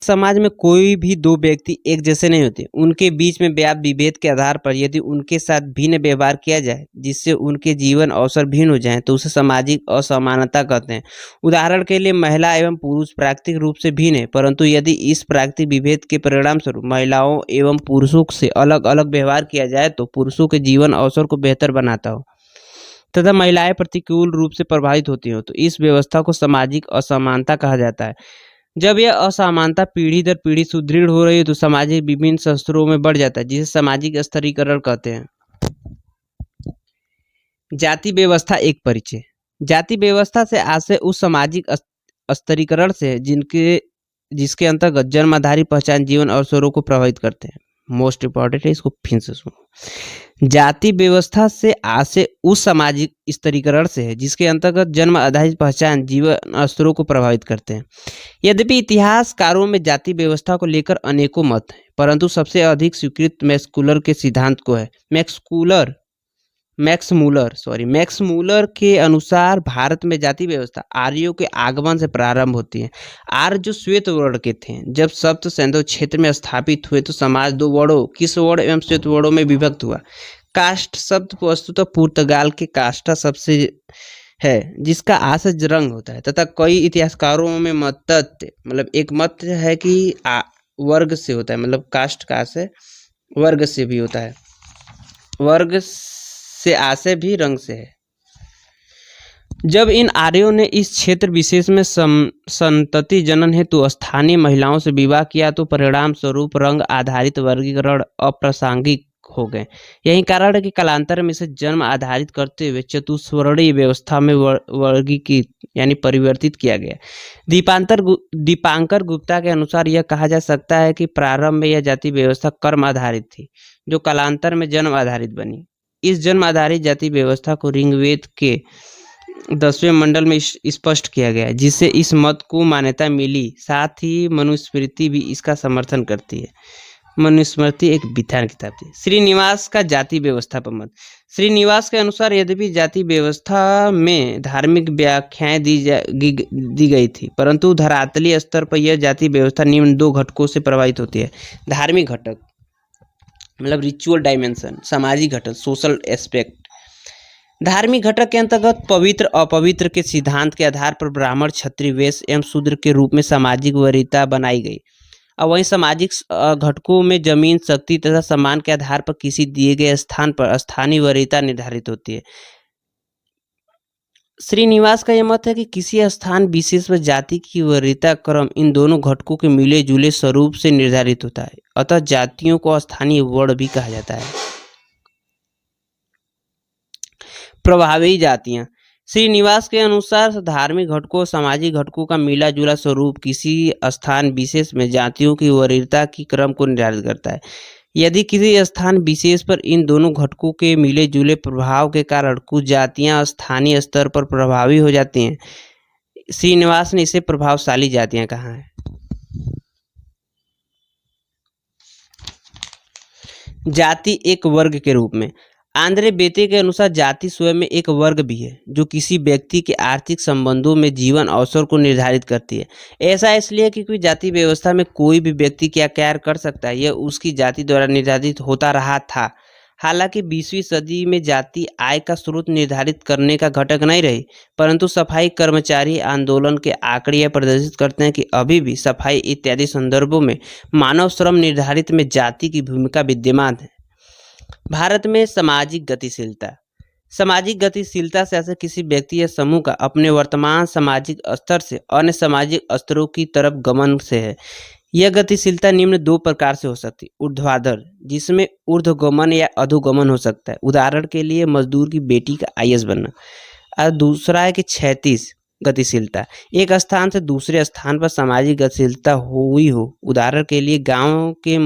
समाज में कोई भी दो व्यक्ति एक जैसे नहीं होते। उनके बीच में व्याप्त विभेद के आधार पर यदि उनके साथ भिन्न व्यवहार किया जाए जिससे उनके जीवन अवसर भिन्न हो जाएं तो उसे सामाजिक असमानता कहते हैं। उदाहरण के लिए महिला एवं पुरुष प्राकृतिक रूप से भिन्न है, परंतु यदि इस प्राकृतिक विभेद के परिणाम स्वरूप महिलाओं एवं पुरुषों से अलग अलग व्यवहार किया जाए तो पुरुषों के जीवन अवसर को बेहतर बनाता हो तथा महिलाएं प्रतिकूल रूप से प्रभावित होती हो तो इस व्यवस्था को सामाजिक असमानता कहा जाता है। जब यह असमानता पीढ़ी दर पीढ़ी सुदृढ़ हो रही है तो सामाजिक विभिन्न स्तरों में बढ़ जाता है, जिसे सामाजिक स्तरीकरण कहते हैं। जाति व्यवस्था एक परिचय। जाति व्यवस्था से आशय उस सामाजिक स्तरीकरण से जिसके अंतर्गत जन्म आधारित पहचान जीवन अवसरों को प्रभावित करते हैं। मोस्ट इंपॉर्टेंट है, इसको फिर से सुनो। जाति व्यवस्था से आशय उस सामाजिक स्तरीकरण से है जिसके अंतर्गत जन्म आधारित पहचान जीवन अवसरों को प्रभावित करते हैं। यद्यपि इतिहासकारों में जाति व्यवस्था को लेकर अनेकों मत हैं, परंतु सबसे अधिक स्वीकृत मैक्समूलर के सिद्धांत को है। मैक्समूलर के अनुसार भारत में जाति व्यवस्था आर्यों के आगमन से प्रारंभ होती है। आर्य जो श्वेत वर्ण के थे, जब सप्त सैंधव क्षेत्र में स्थापित हुए तो समाज दो वर्णों किस वर्ण एवं श्वेत वर्णों में विभक्त हुआ। कास्ट शब्द वस्तुतः पुर्तगाल के कास्टा सबसे है जिसका आशय रंग होता है तथा कई इतिहासकारों में एक मत है कि वर्ग से होता है, मतलब कास्ट का आशय वर्ग से भी होता है, वर्ग से आशय भी रंग से है। जब इन आर्यों ने इस क्षेत्र विशेष में संतति जनन हेतु स्थानीय महिलाओं से विवाह किया तो परिणाम स्वरूप रंग आधारित वर्गीकरण अप्रासंगिक हो गए। यही कारण है कि कालांतर में इसे जन्म आधारित करते हुए चतुष्वर्णीय व्यवस्था में वर्गीकृत यानी परिवर्तित किया गया। दीपांकर गुप्ता के अनुसार यह कहा जा सकता है कि प्रारंभ में यह जाति व्यवस्था कर्म आधारित थी जो कालांतर में जन्म आधारित बनी। इस जन्म आधारित जाति व्यवस्था को ऋग्वेद के 10वें मंडल में स्पष्ट किया गया है, जिससे इस मत को मान्यता मिली। साथ ही मनुस्मृति भी इसका समर्थन करती है। मनुस्मृति एक विधान किताब थी। श्रीनिवास का जाति व्यवस्था पर मत। श्रीनिवास के अनुसार यद्यपि जाति व्यवस्था में धार्मिक व्याख्याएं दी गई थी, परंतु धरातलीय स्तर पर यह जाति व्यवस्था निम्न दो घटकों से प्रभावित होती है। धार्मिक घटक मतलब रिचुअल डायमेंशन, सामाजिक घटक सोशल एस्पेक्ट। धार्मिक घटक के अंतर्गत पवित्र अपवित्र के सिद्धांत के आधार पर ब्राह्मण क्षत्रिय वैश्य एवं शूद्र के रूप में सामाजिक वरीयता बनाई गई। और वहीं सामाजिक घटकों में जमीन शक्ति तथा सम्मान के आधार पर किसी दिए गए स्थान पर स्थानीय वरीयता निर्धारित होती है। श्रीनिवास का यह मत है कि किसी स्थान विशेष पर जाति की वरीयता क्रम इन दोनों घटकों के मिले जुले स्वरूप से निर्धारित होता है, अतः जातियों को स्थानीय वर्ण भी कहा जाता है। प्रभावी जातियां। श्रीनिवास के अनुसार धार्मिक घटकों सामाजिक घटकों का मिला जुला स्वरूप किसी स्थान विशेष में जातियों की वरीयता की क्रम को निर्धारित करता है। यदि किसी स्थान विशेष पर इन दोनों घटकों के मिले जुले प्रभाव के कारण कुछ जातियां स्थानीय स्तर पर प्रभावी हो जाती हैं, श्रीनिवास ने इसे प्रभावशाली जातियां कहा है। जाति एक वर्ग के रूप में। आंद्रे बेते के अनुसार जाति स्वयं में एक वर्ग भी है जो किसी व्यक्ति के आर्थिक संबंधों में जीवन अवसर को निर्धारित करती है। ऐसा इसलिए क्योंकि जाति व्यवस्था में कोई भी व्यक्ति क्या कार्य कर सकता है यह उसकी जाति द्वारा निर्धारित होता रहा था। हालांकि 20वीं सदी में जाति आय का स्रोत निर्धारित करने का घटक नहीं रही, परंतु सफाई कर्मचारी आंदोलन के आंकड़े यह प्रदर्शित करते हैं कि अभी भी सफाई इत्यादि संदर्भों में मानव श्रम निर्धारित में जाति की भूमिका विद्यमान है। भारत में सामाजिक गतिशीलता से ऐसे किसी व्यक्ति या समूह का अपने वर्तमान सामाजिक स्तर से अन्य सामाजिक स्तरों की तरफ गमन से है। यह गतिशीलता निम्न दो प्रकार से हो सकती है। ऊर्ध्वाधर, जिसमें ऊर्ध्वगमन या अधोगमन हो सकता है, उदाहरण के लिए मजदूर की बेटी का IAS बनना। और दूसरा है कि क्षैतिज गतिशीलता, एक स्थान से दूसरे स्थान पर सामाजिक गतिशीलता हुई हो, उदाहरण के लिए गांव के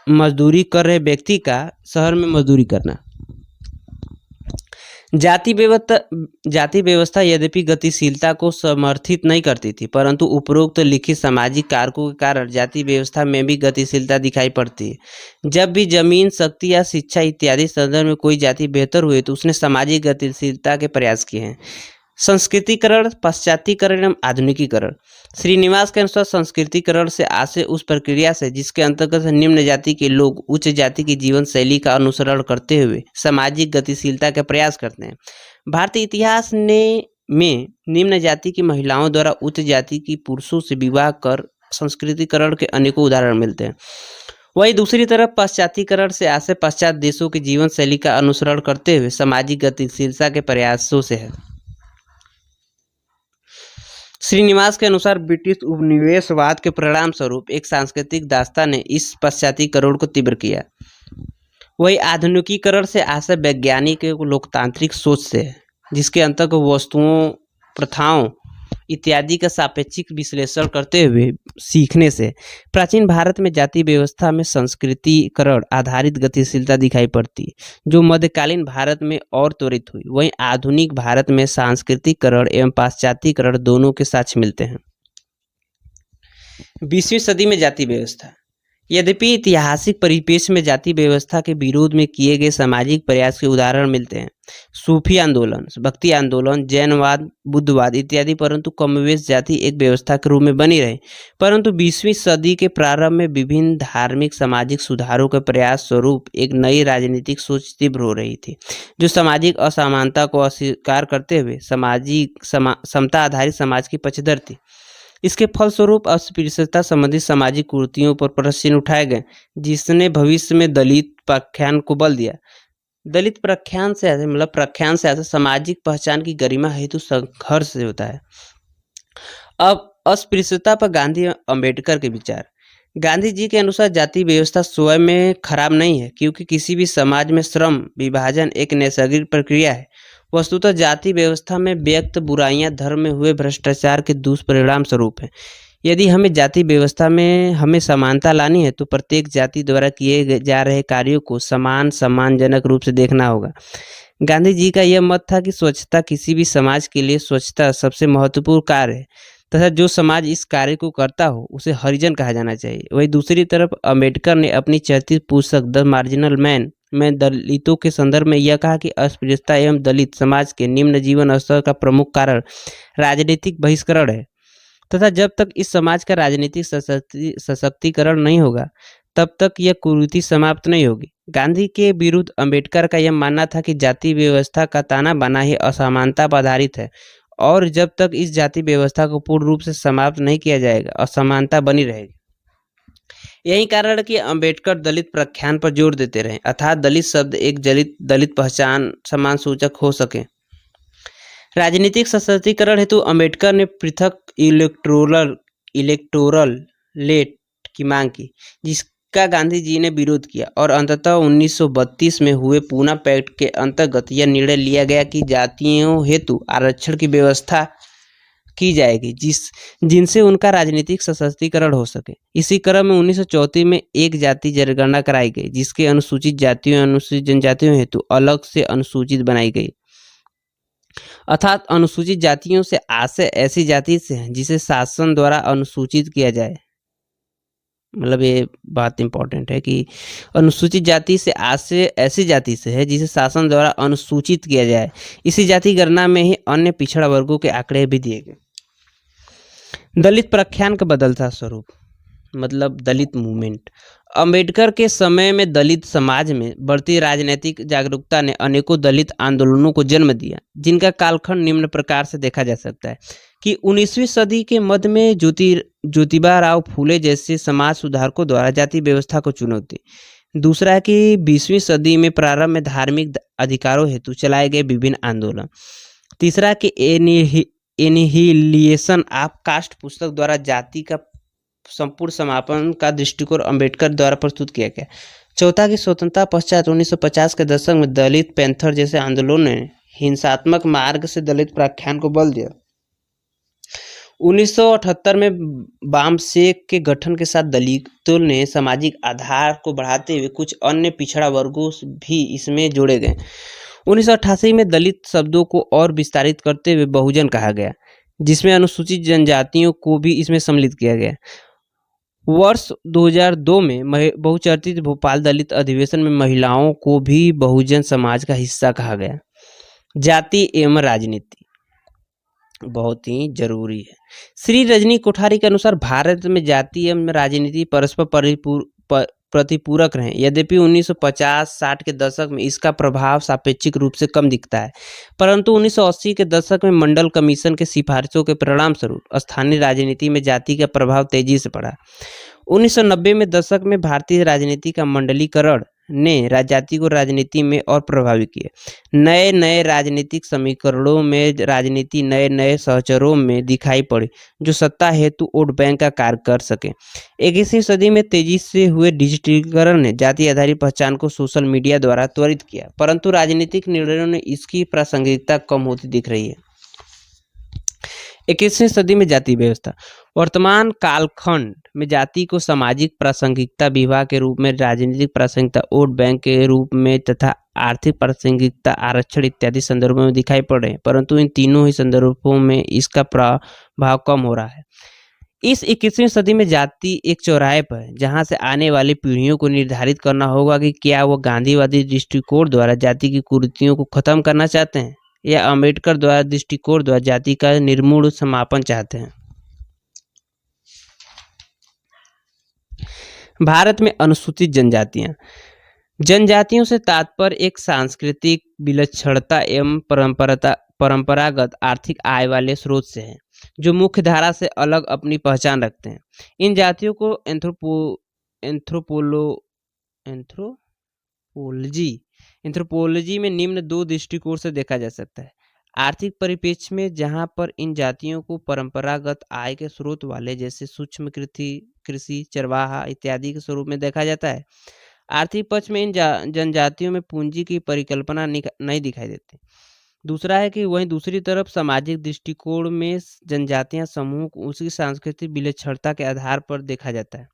मजदूरी कर रहे व्यक्ति का शहर में मजदूरी करना। जाति व्यवस्था यद्यपि गतिशीलता को समर्थित नहीं करती थी, परंतु उपरोक्त लिखित सामाजिक कारकों के कारण जाति व्यवस्था में भी गतिशीलता दिखाई पड़ती है। जब भी जमीन शक्ति या शिक्षा इत्यादि संदर्भ में कोई जाति बेहतर हुई तो उसने सामाजिक गतिशीलता के प्रयास किए हैं। संस्कृतिकरण, पाश्चात्यकरण एवं आधुनिकीकरण। श्रीनिवास के अनुसार संस्कृतिकरण से आशय उस प्रक्रिया से जिसके अंतर्गत निम्न जाति के लोग उच्च जाति की जीवन शैली का अनुसरण करते हुए सामाजिक गतिशीलता का प्रयास करते हैं। भारतीय इतिहास में निम्न जाति की महिलाओं द्वारा उच्च जाति की पुरुषों से विवाह कर संस्कृतिकरण के अनेकों उदाहरण मिलते हैं। वहीं दूसरी तरफ पाश्चात्यकरण से आशय पाश्चात्य देशों की जीवन शैली का अनुसरण करते हुए सामाजिक गतिशीलता के प्रयासों से है। श्रीनिवास के अनुसार ब्रिटिश उपनिवेशवाद के परिणाम स्वरूप एक सांस्कृतिक दास्ता ने इस पाश्चात्यकरण को तीव्र किया। वही आधुनिकीकरण से आशय वैज्ञानिक लोकतांत्रिक सोच से है, जिसके अंतर्गत वस्तुओं, प्रथाओं इत्यादि का सापेक्षिक विश्लेषण करते हुए सीखने से प्राचीन भारत में जाति व्यवस्था में संस्कृतिकरण आधारित गतिशीलता दिखाई पड़ती है, जो मध्यकालीन भारत में और त्वरित हुई। वहीं आधुनिक भारत में सांस्कृतिकरण एवं पाश्चात्यकरण दोनों के साक्ष्य मिलते हैं। 20वीं सदी में जाति व्यवस्था। यद्यपि ऐतिहासिक परिप्रेक्ष्य में जाति व्यवस्था के विरोध में किए गए सामाजिक प्रयास के उदाहरण मिलते हैं, सूफी आंदोलन, भक्ति आंदोलन, जैनवाद, बुद्धवाद इत्यादि, परंतु कमोवेश जाति एक व्यवस्था के रूप में बनी रही। परंतु 20वीं सदी के प्रारंभ में विभिन्न धार्मिक सामाजिक सुधारों के प्रयास स्वरूप एक नई राजनीतिक सोच तीव्र हो रही थी, जो सामाजिक असमानता को अस्वीकार करते हुए सामाजिक समता आधारित समाज की पक्षधर थी। इसके फलस्वरूप अस्पृश्यता संबंधी सामाजिक कुरीतियों पर प्रश्न उठाए गए, जिसने भविष्य में दलित प्रख्यान को बल दिया। दलित प्रख्यान से ऐसे सामाजिक पहचान की गरिमा हेतु संघर्ष होता है। अब अस्पृश्यता पर गांधी अंबेडकर के विचार। गांधी जी के अनुसार जाति व्यवस्था स्वयं में खराब नहीं है, क्योंकि किसी भी समाज में श्रम विभाजन एक नैसर्गिक प्रक्रिया है। वस्तुतः जाति व्यवस्था में व्यक्त बुराइयां धर्म में हुए भ्रष्टाचार के दुष्परिणाम स्वरूप है। यदि हमें जाति व्यवस्था में समानता लानी है तो प्रत्येक जाति द्वारा किए जा रहे कार्यों को सम्मानजनक रूप से देखना होगा। गांधी जी का यह मत था कि स्वच्छता किसी भी समाज के लिए स्वच्छता सबसे महत्वपूर्ण कार्य है तथा जो समाज इस कार्य को करता हो उसे हरिजन कहा जाना चाहिए। वहीं दूसरी तरफ अंबेडकर ने अपनी चर्चित पुस्तक द मार्जिनल मैन में दलितों के संदर्भ में यह कहा कि अस्पृश्यता एवं दलित समाज के निम्न जीवन स्तर का प्रमुख कारण राजनीतिक बहिष्करण है तथा जब तक इस समाज का राजनीतिक सशक्तिकरण नहीं होगा तब तक यह कुरीति समाप्त नहीं होगी। गांधी के विरुद्ध अंबेडकर का यह मानना था कि जाति व्यवस्था का ताना बाना ही असमानता पर आधारित है और जब तक इस जाति व्यवस्था को पूर्ण रूप से समाप्त नहीं किया जाएगा असमानता बनी रहेगी। यही कारण है कि अंबेडकर दलित प्रख्यान पर जोर देते रहे, अर्थात दलित शब्द एक दलित पहचान समान सूचक हो सके। राजनीतिक सशक्तिकरण हेतु अंबेडकर ने पृथक इलेक्टोरल लेट की मांग की, जिसका गांधी जी ने विरोध किया और अंततः 1932 में हुए पूना पैक्ट के अंतर्गत यह निर्णय लिया गया कि जातियों हेतु आरक्षण की व्यवस्था की जाएगी जिनसे उनका राजनीतिक सशक्तिकरण हो सके। इसी क्रम में 1934 में एक जाति जनगणना कराई गई, जिसके अनुसूचित जातियों और अनुसूचित जनजातियों हेतु अलग से अनुसूचित बनाई गई। अर्थात अनुसूचित जातियों से आशय ऐसी जाति से है जिसे शासन द्वारा अनुसूचित किया जाए। मतलब ये बात इंपॉर्टेंट है कि अनुसूचित जाति से आशय ऐसी जाति से है जिसे शासन द्वारा अनुसूचित किया जाए। इसी जाति गणना में ही अन्य पिछड़ा वर्गों के आंकड़े भी दिए गए। दलित प्रख्यान का बदलता स्वरूप, मतलब दलित मूवमेंट। अंबेडकर के समय में दलित समाज में बढ़ती राजनीतिक जागरूकता ने अनेकों दलित आंदोलनों को जन्म दिया, जिनका कालखंड निम्न प्रकार से देखा जा सकता है कि 19वीं सदी के मध्य में ज्योतिबा राव फूले जैसे समाज सुधारकों द्वारा जाति व्यवस्था को चुनौती। दूसरा है कि 20वीं सदी में प्रारंभ में धार्मिक अधिकारों हेतु चलाए गए विभिन्न आंदोलन। तीसरा है कि एनिहिलिएशन ऑफ कास्ट पुस्तक द्वारा जाति का संपूर्ण समापन का दृष्टिकोण अंबेडकर द्वारा प्रस्तुत किया गया। चौथा की स्वतंत्रता पश्चात 1950 के दशक में दलित पैंथर जैसे आंदोलनों ने हिंसात्मक मार्ग से दलित प्रख्यान को बल दिया। 1978 में बामसेक के गठन के साथ दलितों ने सामाजिक आधार को बढ़ाते हुए कुछ अन्य पिछड़ा वर्गों भी इसमें जोड़े गए। 1988 में दलित शब्दों को और विस्तारित करते हुए बहुजन कहा गया, जिसमें अनुसूचित जनजातियों को भी इसमें सम्मिलित किया गया। वर्ष 2002 में बहुचर्चित भोपाल दलित अधिवेशन में महिलाओं को भी बहुजन समाज का हिस्सा कहा गया। जाति एवं राजनीति। बहुत ही जरूरी है। श्री रजनी कोठारी के अनुसार भारत में जाति एवं राजनीति परस्पर प्रतिपूरक रहे, यद्यपि 1950-60 के दशक में इसका प्रभाव सापेक्षिक रूप से कम दिखता है, परंतु 1980 के दशक में मंडल कमीशन के सिफारिशों के परिणाम स्वरूप स्थानीय राजनीति में जाति का प्रभाव तेजी से बढ़ा। 1990 में दशक में भारतीय राजनीति का मंडलीकरण ने जाति को राजनीति में और प्रभावित किया। नए नए राजनीतिक समीकरणों में राजनीति नए नए सहचरों में दिखाई पड़ी जो सत्ता हेतु वोट बैंक का कार्य कर सके। 21वीं सदी में तेजी से हुए डिजिटलीकरण ने जाति आधारित पहचान को सोशल मीडिया द्वारा त्वरित किया, परंतु राजनीतिक निर्णयों ने इसकी प्रासंगिकता कम होती दिख रही है। 21वीं सदी में जाति व्यवस्था। वर्तमान कालखंड में जाति को सामाजिक प्रासंगिकता, विवाह के रूप में, राजनीतिक प्रासंगिकता, वोट बैंक के रूप में तथा आर्थिक प्रासंगिकता, आरक्षण इत्यादि संदर्भों में दिखाई पड़ रहे हैं, परंतु इन तीनों ही संदर्भों में इसका प्रभाव कम हो रहा है। इस 21वीं सदी में जाति एक चौराहे पर है जहां से आने वाली पीढ़ियों को निर्धारित करना होगा कि क्या वो गांधीवादी दृष्टिकोण द्वारा जाति की कुरीतियों को खत्म करना चाहते हैं या अम्बेडकर द्वारा दृष्टिकोण द्वारा जाति का निर्मूल समापन चाहते हैं। भारत में अनुसूचित जनजातियां। जनजातियों से तात्पर्य एक सांस्कृतिक विलक्षणता एवं परंपरागत आर्थिक आय वाले स्रोत से है, जो मुख्य धारा से अलग अपनी पहचान रखते हैं। इन जातियों को एंथ्रोपोलॉजी में निम्न दो दृष्टिकोण से देखा जा सकता है। आर्थिक परिप्रेक्ष्य में, जहां पर इन जातियों को परंपरागत आय के स्रोत वाले जैसे सूक्ष्म कृषि, चरवाहा इत्यादि के स्वरूप में देखा जाता है। आर्थिक पक्ष में इन जनजातियों में पूंजी की परिकल्पना नहीं दिखाई देती। दूसरा है कि वहीं दूसरी तरफ सामाजिक दृष्टिकोण में जनजातियां समूह को उसकी सांस्कृतिक विलक्षणता के आधार पर देखा जाता है।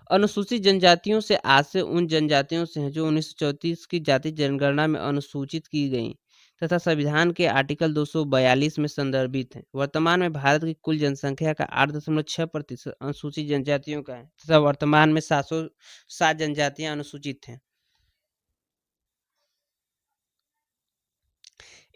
अनुसूचित जनजातियों से आशय उन जनजातियों से है जो 1934 की जाति जनगणना में अनुसूचित की गई तथा संविधान के आर्टिकल 242 में संदर्भित है। वर्तमान में भारत की कुल जनसंख्या का 8.6% अनुसूचित जनजातियों का है तथा वर्तमान में 707 जनजातियां अनुसूचित हैं।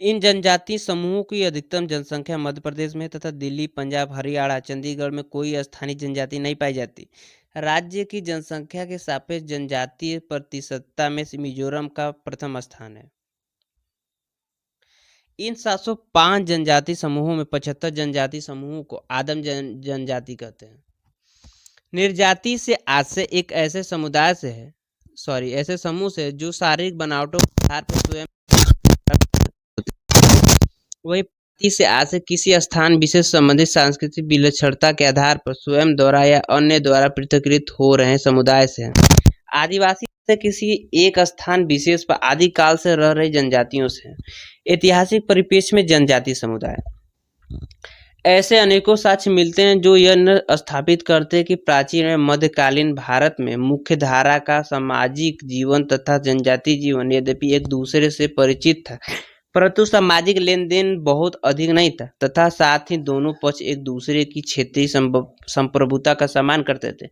इन जनजातीय समूहों की अधिकतम जनसंख्या मध्य प्रदेश में तथा दिल्ली, पंजाब, हरियाणा, चंडीगढ़ में कोई स्थानीय जनजाति नहीं पाई जाती। राज्य की जनसंख्या के सापेक्ष जनजातीय प्रतिशतता में मिजोरम का प्रथम स्थान है। इन 705 जनजाति समूहों में 75 जनजाति समूहों को आदिम जनजाति कहते हैं। निर्जाति से आशय एक ऐसे समूह से जो शारीरिक बनावटों के आधार पर स्वयं, वही जाति से आशय किसी स्थान विशेष संबंधित सांस्कृतिक विलक्षणता के आधार पर स्वयं द्वारा या अन्य द्वारा पृथकीकृत हो रहे समुदाय से है। आदिवासी से किसी एक स्थान विशेष पर आदिकाल से रह रही जनजातियों से है। ऐतिहासिक परिप्रेक्ष्य में जनजाति समुदाय। ऐसे अनेकों साक्ष्य मिलते हैं जो यह स्थापित करते हैं कि प्राचीन एवं मध्यकालीन भारत में मुख्य धारा का सामाजिक जीवन तथा जनजातीय जीवन यद्यपि एक दूसरे से परिचित था, परंतु सामाजिक लेन देन बहुत अधिक नहीं था तथा साथ ही दोनों पक्ष एक दूसरे की क्षेत्रीय संप्रभुता का सम्मान करते थे।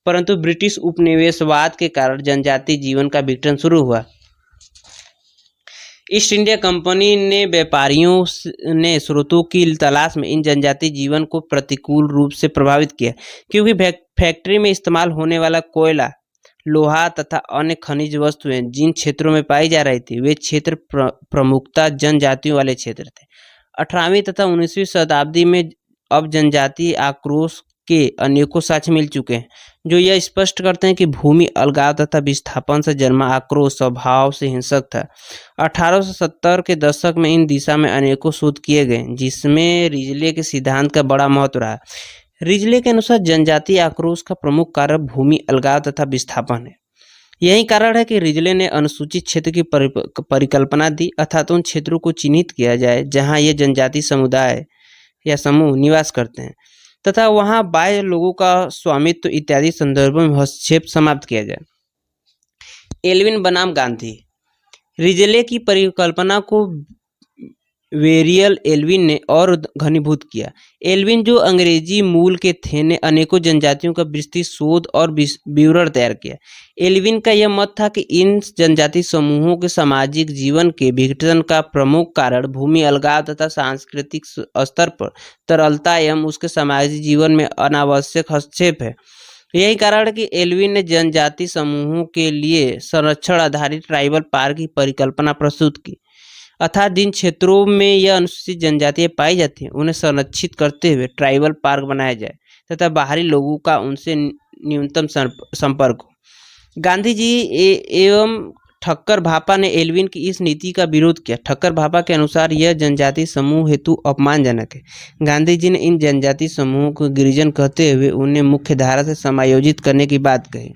परंतु ब्रिटिश उपनिवेशवाद के कारण जनजातीय जीवन का विघटन शुरू हुआ। ईस्ट इंडिया कंपनी ने व्यापारियों ने स्रोतों की तलाश में इन जनजातीय जीवन को प्रतिकूल रूप से प्रभावित किया, क्योंकि फैक्ट्री में इस्तेमाल होने वाला कोयला, लोहा तथा अन्य खनिज वस्तुएं जिन क्षेत्रों में पाई जा रही थी वे क्षेत्र प्रमुखता जनजातियों वाले क्षेत्र थे। 18वीं तथा 19वीं शताब्दी में अब जनजातीय आक्रोश के अनेकों साक्ष्य मिल चुके हैं जो यह स्पष्ट करते हैं कि भूमि अलगाव तथा विस्थापन से जन्मा आक्रोश स्वभाव से हिंसक था। 1870 के दशक में इन दिशा में अनेकों शोध किए गए जिसमें रिजले के सिद्धांत का बड़ा महत्व रहा। रिजले के अनुसार जनजातीय आक्रोश का प्रमुख कारण भूमि अलगाव तथा विस्थापन है। यही कारण है कि रिजले ने अनुसूचित क्षेत्र की परिकल्पना दी, अर्थात उन क्षेत्रों को चिन्हित किया जाए जहां ये जनजातीय समुदाय या समूह निवास करते हैं तथा वहां बाह्य लोगों का स्वामित्व इत्यादि संदर्भों में हस्तक्षेप समाप्त किया जाए। एल्विन बनाम गांधी। रिजले की परिकल्पना को वेरियल एल्विन ने और घनीभूत किया। एल्विन जो अंग्रेजी मूल के थे ने अनेकों जनजातियों का विस्तृत शोध और विवरण तैयार किया। एल्विन का यह मत था कि इन जनजाति समूहों के सामाजिक जीवन के विघटन का प्रमुख कारण भूमि अलगाव तथा सांस्कृतिक स्तर पर तरलता एवं उसके सामाजिक जीवन में अनावश्यक हस्तक्षेप है। यही कारण है कि एल्विन ने जनजाति समूहों के लिए संरक्षण आधारित ट्राइबल पार्क की परिकल्पना प्रस्तुत की, अर्थात जिन क्षेत्रों में यह अनुसूचित जनजातियां पाई जाती हैं उन्हें संरक्षित करते हुए ट्राइबल पार्क बनाया जाए तथा बाहरी लोगों का उनसे न्यूनतम संपर्क हो। गांधी जी एवं ठक्कर भापा ने एल्विन की इस नीति का विरोध किया। ठक्कर भापा के अनुसार यह जनजाति समूह हेतु अपमानजनक है। गांधी जी ने इन जनजाति समूहों को गिरिजन कहते हुए उन्हें मुख्य धारा से समायोजित करने की बात कही।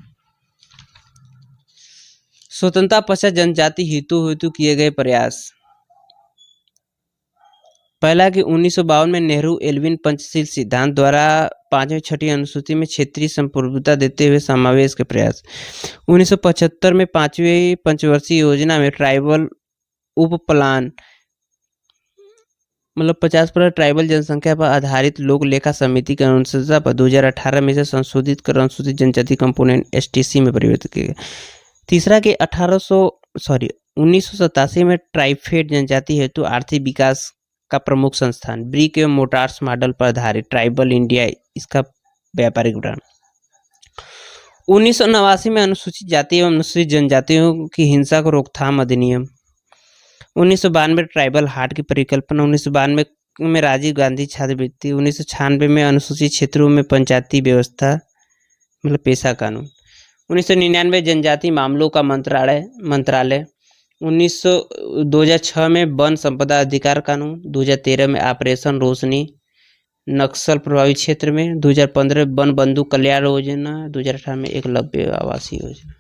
स्वतंत्रता पश्चात जनजाति हितों हेतु किए गए प्रयास। पहला कि 1952 में नेहरू एल्विन पंचशील सिद्धांत द्वारा 5वीं 6वीं अनुसूची में क्षेत्रीय संप्रभुता देते हुए समावेश के प्रयास। 1975 में 5वीं पंचवर्षीय योजना में ट्राइबल उप प्लान 50% ट्राइबल जनसंख्या पर आधारित लोक लेखा समिति की अनुशंसा पर 2018 में से संशोधित कर अनुसूचित जनजाति कंपोनेंट STC में परिवर्तित किया गया। तीसरा कि 1987 में ट्राइफेड जनजाति हेतु आर्थिक विकास का प्रमुख संस्थान ब्रिक एवं मोटार्स मॉडल पर आधारित ट्राइबल इंडिया इसका व्यापारिक ब्रांड। 1989 में अनुसूचित जाति एवं अनुसूचित जनजातियों की हिंसा को रोकथाम अधिनियम। 1992 ट्राइबल हाट की परिकल्पना। 1992 में राजीव गांधी छात्रवृत्ति। 1996 में अनुसूचित क्षेत्रों में पंचायती व्यवस्था पेशा कानून। 1999 जनजाति मामलों का मंत्रालय। 2006 में वन संपदा अधिकार कानून। 2013 में ऑपरेशन रोशनी नक्सल प्रभावित क्षेत्र में। 2015 वन बंधु कल्याण योजना। 2018 में एकलव्य आवासीय योजना।